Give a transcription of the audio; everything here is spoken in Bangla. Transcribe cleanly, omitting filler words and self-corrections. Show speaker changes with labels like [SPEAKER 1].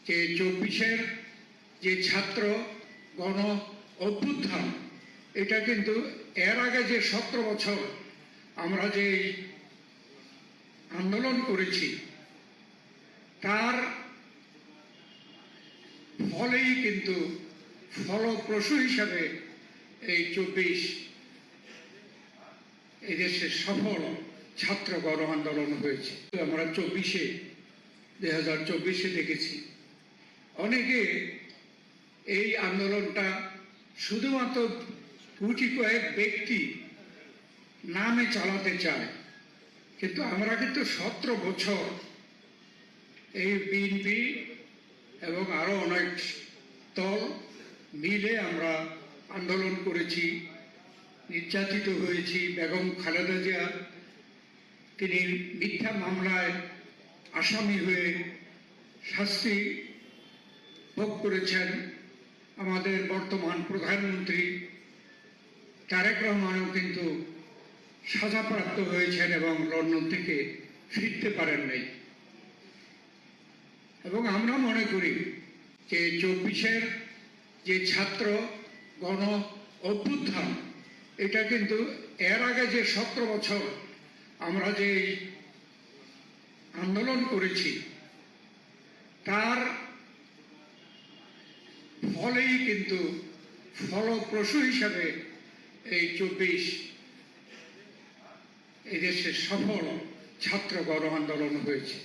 [SPEAKER 1] যে 24-এর যে ছাত্র গণ অভ্যুত্থান, এটা কিন্তু এর আগে যে 17 বছর আমরা যে আন্দোলন করেছি তার ফলেই কিন্তু ফলপ্রসূ হিসাবে এই 24 এদেশের সফল ছাত্র গণ আন্দোলন হয়েছে। আমরা 2024-এ দেখেছি অনেকে এই আন্দোলনটা শুধুমাত্র গুটি কয়েক ব্যক্তি নামে চালাতে চায়, কিন্তু আমরা কিন্তু 17 বছর এই বিএনপি এবং আরো অনেক দল মিলে আমরা আন্দোলন করেছি, নির্যাতিত হয়েছি। বেগম খালেদা জিয়া তিনি মিথ্যা মামলায় আসামি হয়ে শাস্তি ভোগ করেছেন। আমাদের বর্তমান প্রধানমন্ত্রী তারেক রহমানও কিন্তু সাজাপ্রাপ্ত হয়েছেন এবং লন্ডন থেকে ফিরতে পারেন নাই। এবং আমরা মনে করি যে 24-এর যে ছাত্র গণ অভ্যুত্থান, এটা কিন্তু এর আগে যে 17 বছর আমরা যে আন্দোলন করেছি তার ফলেই কিন্তু ফলপ্রসূ হিসাবে এই 24 এদেশের সফল ছাত্র গণ আন্দোলন হয়েছে।